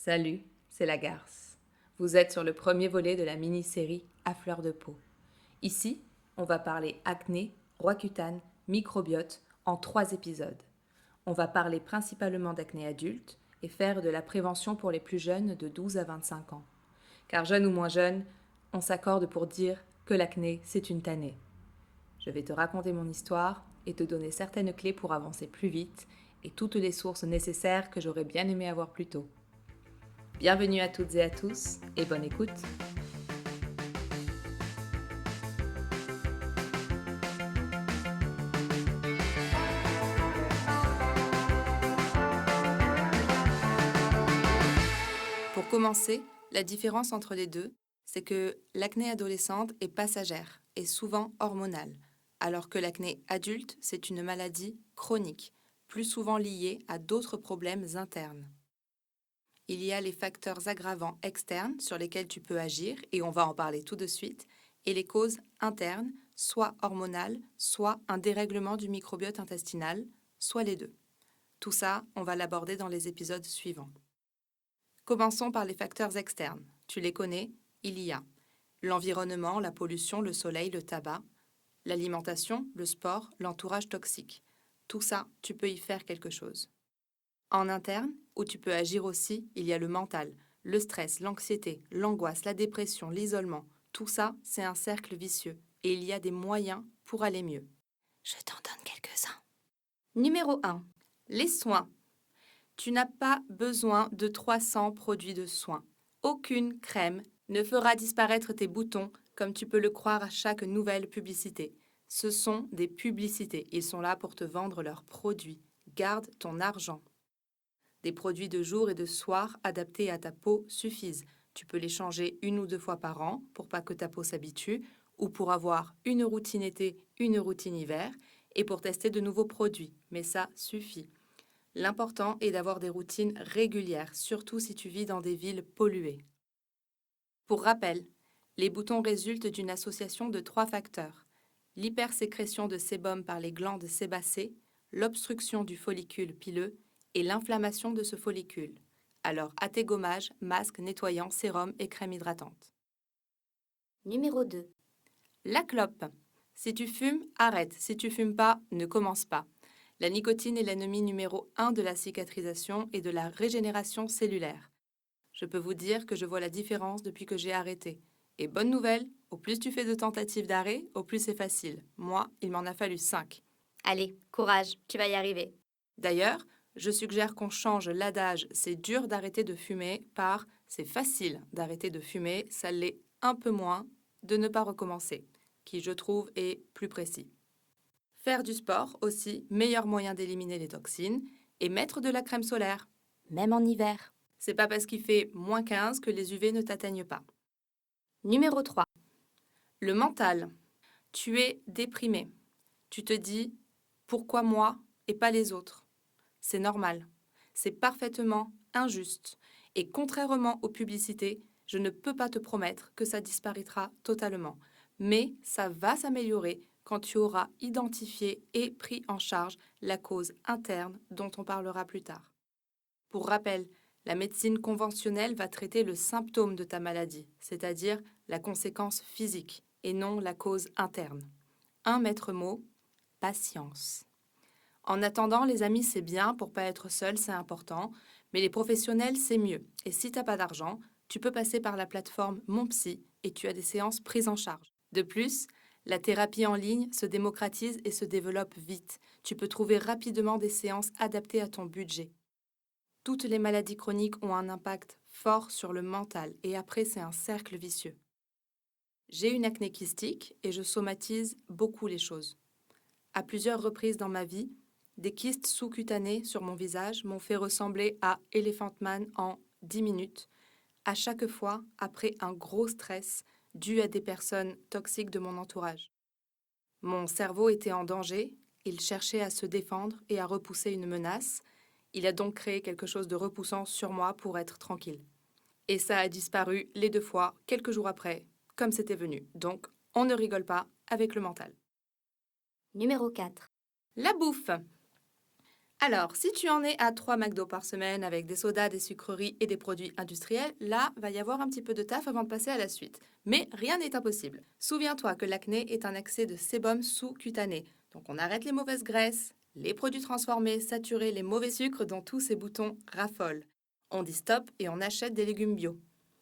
Salut, c'est la Garce. Vous êtes sur le premier volet de la mini-série À fleur de peau. Ici, on va parler acné, Roaccutane, microbiote en 3 épisodes. On va parler principalement d'acné adulte et faire de la prévention pour les plus jeunes de 12 à 25 ans. Car jeune ou moins jeune, on s'accorde pour dire que l'acné, c'est une tannée. Je vais te raconter mon histoire et te donner certaines clés pour avancer plus vite et toutes les sources nécessaires que j'aurais bien aimé avoir plus tôt. Bienvenue à toutes et à tous et bonne écoute. Pour commencer, la différence entre les deux, c'est que l'acné adolescente est passagère et souvent hormonale, alors que l'acné adulte, c'est une maladie chronique, plus souvent liée à d'autres problèmes internes. Il y a les facteurs aggravants externes sur lesquels tu peux agir, et on va en parler tout de suite, et les causes internes, soit hormonales, soit un dérèglement du microbiote intestinal, soit les deux. Tout ça, on va l'aborder dans les épisodes suivants. Commençons par les facteurs externes. Tu les connais, il y a l'environnement, la pollution, le soleil, le tabac, l'alimentation, le sport, l'entourage toxique. Tout ça, tu peux y faire quelque chose. En interne, où tu peux agir aussi, il y a le mental, le stress, l'anxiété, l'angoisse, la dépression, l'isolement. Tout ça, c'est un cercle vicieux et il y a des moyens pour aller mieux. Je t'en donne quelques-uns. Numéro 1. Les soins. Tu n'as pas besoin de 300 produits de soins. Aucune crème ne fera disparaître tes boutons comme tu peux le croire à chaque nouvelle publicité. Ce sont des publicités. Ils sont là pour te vendre leurs produits. Garde ton argent. Des produits de jour et de soir adaptés à ta peau suffisent. Tu peux les changer 1 ou 2 fois par an pour pas que ta peau s'habitue ou pour avoir une routine été, une routine hiver et pour tester de nouveaux produits. Mais ça suffit. L'important est d'avoir des routines régulières, surtout si tu vis dans des villes polluées. Pour rappel, les boutons résultent d'une association de 3 facteurs. L'hypersécrétion de sébum par les glandes sébacées, l'obstruction du follicule pileux et l'inflammation de ce follicule. Alors, à tes gommages, masques, nettoyants, sérum et crème hydratante. Numéro 2. La clope. Si tu fumes, arrête. Si tu fumes pas, ne commence pas. La nicotine est l'ennemi numéro 1 de la cicatrisation et de la régénération cellulaire. Je peux vous dire que je vois la différence depuis que j'ai arrêté. Et bonne nouvelle, au plus tu fais de tentatives d'arrêt, au plus c'est facile. Moi, il m'en a fallu 5. Allez, courage, tu vas y arriver. D'ailleurs, je suggère qu'on change l'adage « c'est dur d'arrêter de fumer » par « c'est facile d'arrêter de fumer », ça l'est un peu moins de ne pas recommencer, qui je trouve est plus précis. Faire du sport aussi, meilleur moyen d'éliminer les toxines, et mettre de la crème solaire. Même en hiver. C'est pas parce qu'il fait moins 15 que les UV ne t'atteignent pas. Numéro 3. Le mental. Tu es déprimé. Tu te dis « pourquoi moi et pas les autres ?» C'est normal. C'est parfaitement injuste. Et contrairement aux publicités, je ne peux pas te promettre que ça disparaîtra totalement. Mais ça va s'améliorer quand tu auras identifié et pris en charge la cause interne dont on parlera plus tard. Pour rappel, la médecine conventionnelle va traiter le symptôme de ta maladie, c'est-à-dire la conséquence physique, et non la cause interne. Un maître mot, patience. En attendant, les amis, c'est bien, pour pas être seul, c'est important, mais les professionnels, c'est mieux. Et si t'as pas d'argent, tu peux passer par la plateforme Mon Psy et tu as des séances prises en charge. De plus, la thérapie en ligne se démocratise et se développe vite. Tu peux trouver rapidement des séances adaptées à ton budget. Toutes les maladies chroniques ont un impact fort sur le mental et après, c'est un cercle vicieux. J'ai une acné kystique et je somatise beaucoup les choses. À plusieurs reprises dans ma vie, des kystes sous-cutanés sur mon visage m'ont fait ressembler à Elephant Man en 10 minutes, à chaque fois après un gros stress dû à des personnes toxiques de mon entourage. Mon cerveau était en danger, il cherchait à se défendre et à repousser une menace. Il a donc créé quelque chose de repoussant sur moi pour être tranquille. Et ça a disparu les 2 fois, quelques jours après, comme c'était venu. Donc, on ne rigole pas avec le mental. Numéro 4. La bouffe. Alors, si tu en es à 3 McDo par semaine avec des sodas, des sucreries et des produits industriels, là, va y avoir un petit peu de taf avant de passer à la suite. Mais rien n'est impossible. Souviens-toi que l'acné est un accès de sébum sous-cutané. Donc on arrête les mauvaises graisses, les produits transformés, saturés, les mauvais sucres dont tous ces boutons raffolent. On dit stop et on achète des légumes bio.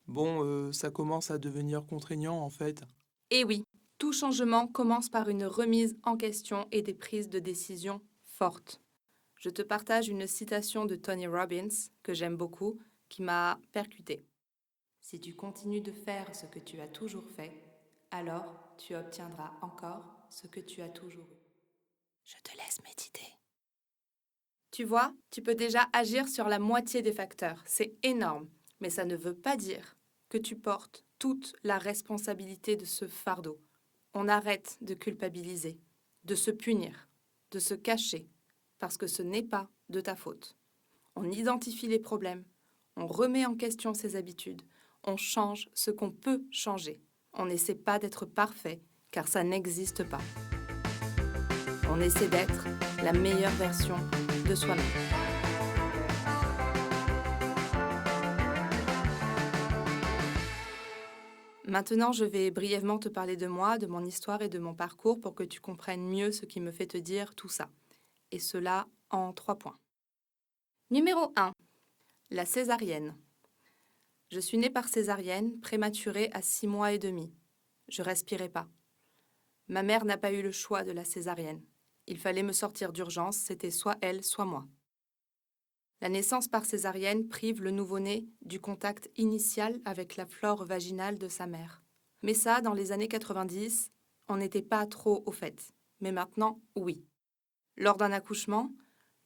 Bon, ça commence à devenir contraignant en fait. Et oui, tout changement commence par une remise en question et des prises de décision fortes. Je te partage une citation de Tony Robbins, que j'aime beaucoup, qui m'a percutée. Si tu continues de faire ce que tu as toujours fait, alors tu obtiendras encore ce que tu as toujours eu. Je te laisse méditer. Tu vois, tu peux déjà agir sur la moitié des facteurs. C'est énorme, mais ça ne veut pas dire que tu portes toute la responsabilité de ce fardeau. On arrête de culpabiliser, de se punir, de se cacher, parce que ce n'est pas de ta faute. On identifie les problèmes, on remet en question ses habitudes, on change ce qu'on peut changer. On n'essaie pas d'être parfait, car ça n'existe pas. On essaie d'être la meilleure version de soi-même. Maintenant, je vais brièvement te parler de moi, de mon histoire et de mon parcours pour que tu comprennes mieux ce qui me fait te dire tout ça. Et cela en 3 points. Numéro 1. La césarienne. Je suis née par césarienne, prématurée à 6 mois et demi. Je respirais pas. Ma mère n'a pas eu le choix de la césarienne. Il fallait me sortir d'urgence, c'était soit elle, soit moi. La naissance par césarienne prive le nouveau-né du contact initial avec la flore vaginale de sa mère. Mais ça, dans les années 90, on n'était pas trop au fait. Mais maintenant, oui. Lors d'un accouchement,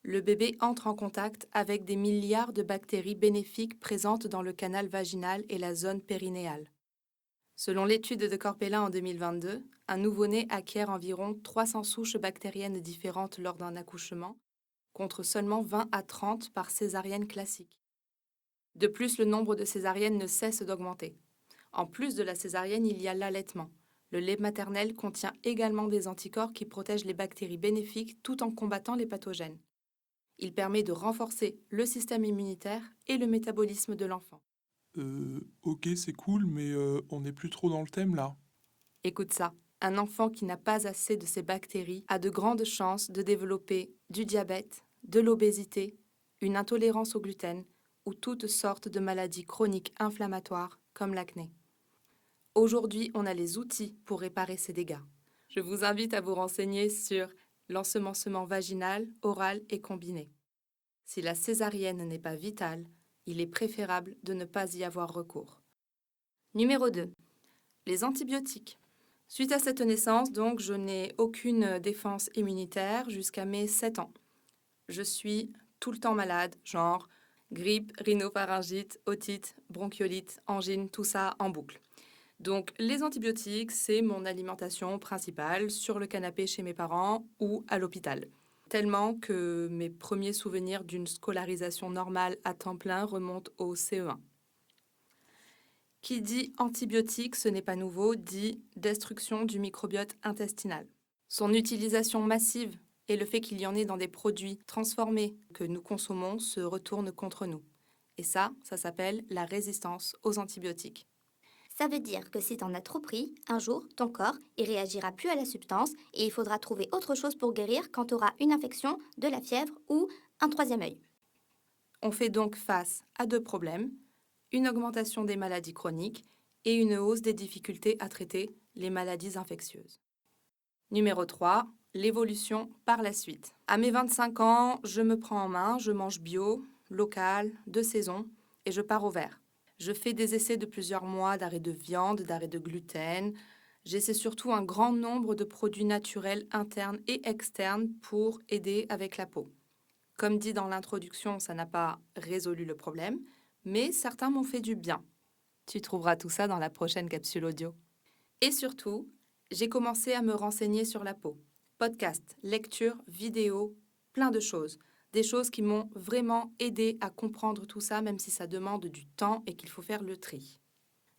le bébé entre en contact avec des milliards de bactéries bénéfiques présentes dans le canal vaginal et la zone périnéale. Selon l'étude de Corpella en 2022, un nouveau-né acquiert environ 300 souches bactériennes différentes lors d'un accouchement, contre seulement 20 à 30 par césarienne classique. De plus, le nombre de césariennes ne cesse d'augmenter. En plus de la césarienne, il y a l'allaitement. Le lait maternel contient également des anticorps qui protègent les bactéries bénéfiques tout en combattant les pathogènes. Il permet de renforcer le système immunitaire et le métabolisme de l'enfant. Ok, c'est cool, mais on n'est plus trop dans le thème là. Écoute ça, un enfant qui n'a pas assez de ces bactéries a de grandes chances de développer du diabète, de l'obésité, une intolérance au gluten ou toutes sortes de maladies chroniques inflammatoires comme l'acné. Aujourd'hui, on a les outils pour réparer ces dégâts. Je vous invite à vous renseigner sur l'ensemencement vaginal, oral et combiné. Si la césarienne n'est pas vitale, il est préférable de ne pas y avoir recours. Numéro 2. Les antibiotiques. Suite à cette naissance, donc, je n'ai aucune défense immunitaire jusqu'à mes 7 ans. Je suis tout le temps malade, genre grippe, rhinopharyngite, otite, bronchiolite, angine, tout ça en boucle. Donc les antibiotiques, c'est mon alimentation principale sur le canapé chez mes parents ou à l'hôpital. Tellement que mes premiers souvenirs d'une scolarisation normale à temps plein remontent au CE1. Qui dit antibiotique, ce n'est pas nouveau, dit destruction du microbiote intestinal. Son utilisation massive et le fait qu'il y en ait dans des produits transformés que nous consommons se retournent contre nous. Et ça s'appelle la résistance aux antibiotiques. Ça veut dire que si t'en as trop pris, un jour, ton corps, il réagira plus à la substance et il faudra trouver autre chose pour guérir quand t'auras une infection, de la fièvre ou un troisième œil. On fait donc face à 2 problèmes, une augmentation des maladies chroniques et une hausse des difficultés à traiter les maladies infectieuses. Numéro 3, l'évolution par la suite. À mes 25 ans, je me prends en main, je mange bio, local, de saison et je pars au vert. Je fais des essais de plusieurs mois d'arrêt de viande, d'arrêt de gluten. J'essaie surtout un grand nombre de produits naturels internes et externes pour aider avec la peau. Comme dit dans l'introduction, ça n'a pas résolu le problème, mais certains m'ont fait du bien. Tu trouveras tout ça dans la prochaine capsule audio. Et surtout, j'ai commencé à me renseigner sur la peau. Podcast, lecture, vidéo, plein de choses. Des choses qui m'ont vraiment aidé à comprendre tout ça, même si ça demande du temps et qu'il faut faire le tri.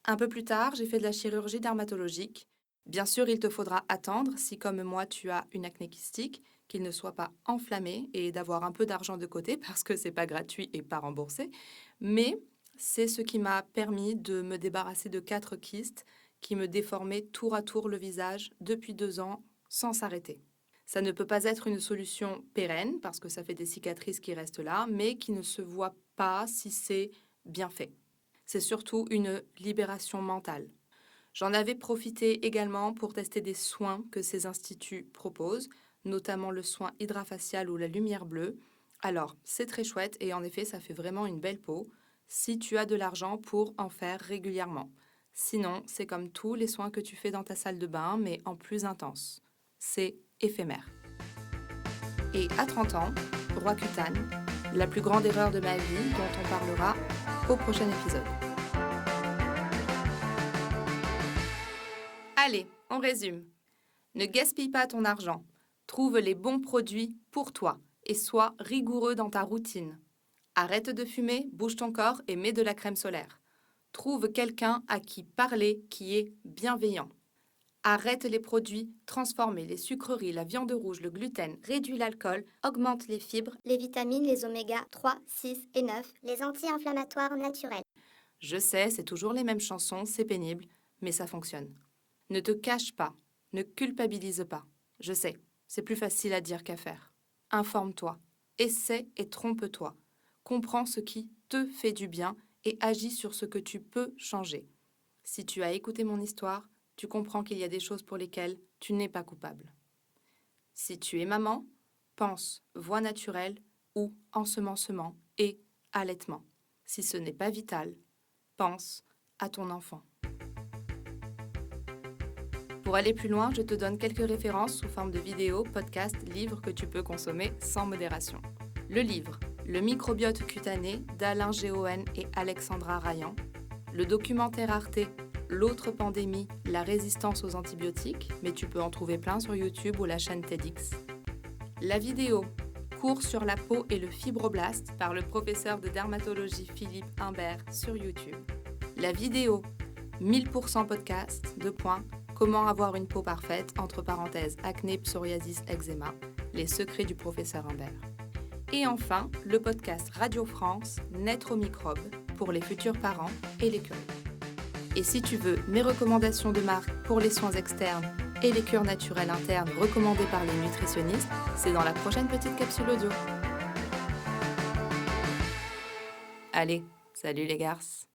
Un peu plus tard, j'ai fait de la chirurgie dermatologique. Bien sûr, il te faudra attendre si, comme moi, tu as une acné kystique, qu'il ne soit pas enflammé et d'avoir un peu d'argent de côté parce que c'est pas gratuit et pas remboursé. Mais c'est ce qui m'a permis de me débarrasser de 4 kystes qui me déformaient tour à tour le visage depuis 2 ans sans s'arrêter. Ça ne peut pas être une solution pérenne parce que ça fait des cicatrices qui restent là, mais qui ne se voient pas si c'est bien fait. C'est surtout une libération mentale. J'en avais profité également pour tester des soins que ces instituts proposent, notamment le soin hydrafacial ou la lumière bleue. Alors, c'est très chouette et en effet, ça fait vraiment une belle peau si tu as de l'argent pour en faire régulièrement. Sinon, c'est comme tous les soins que tu fais dans ta salle de bain, mais en plus intense. C'est éphémère. Et à 30 ans, Roaccutane, la plus grande erreur de ma vie dont on parlera au prochain épisode. Allez, on résume. Ne gaspille pas ton argent. Trouve les bons produits pour toi et sois rigoureux dans ta routine. Arrête de fumer, bouge ton corps et mets de la crème solaire. Trouve quelqu'un à qui parler qui est bienveillant. Arrête les produits transformés, les sucreries, la viande rouge, le gluten, Réduis l'alcool, augmente les fibres, les vitamines, les oméga 3, 6 et 9, les anti-inflammatoires naturels. Je sais, c'est toujours les mêmes chansons, c'est pénible, mais ça fonctionne. Ne te cache pas, ne culpabilise pas. Je sais, c'est plus facile à dire qu'à faire. Informe-toi, essaie et trompe-toi. Comprends ce qui te fait du bien et agis sur ce que tu peux changer. Si tu as écouté mon histoire, tu comprends qu'il y a des choses pour lesquelles tu n'es pas coupable. Si tu es maman, pense voie naturelle ou ensemencement et allaitement. Si ce n'est pas vital, pense à ton enfant. Pour aller plus loin, je te donne quelques références sous forme de vidéos, podcasts, livres que tu peux consommer sans modération. Le livre « Le microbiote cutané » d'Alain Géohen et Alexandra Rayan. Le documentaire Arte « L'autre pandémie, la résistance aux antibiotiques », mais tu peux en trouver plein sur YouTube ou la chaîne TEDx. La vidéo « Cours sur la peau et le fibroblast » par le professeur de dermatologie Philippe Imbert sur YouTube. La vidéo « 1000% podcast » Comment avoir une peau parfaite, entre parenthèses, acné, psoriasis, eczéma, les secrets du professeur Imbert. Et enfin, le podcast Radio France, Naître aux microbes, pour les futurs parents et les curieux. Et si tu veux mes recommandations de marque pour les soins externes et les cures naturelles internes recommandées par les nutritionnistes, c'est dans la prochaine petite capsule audio. Allez, salut les garces!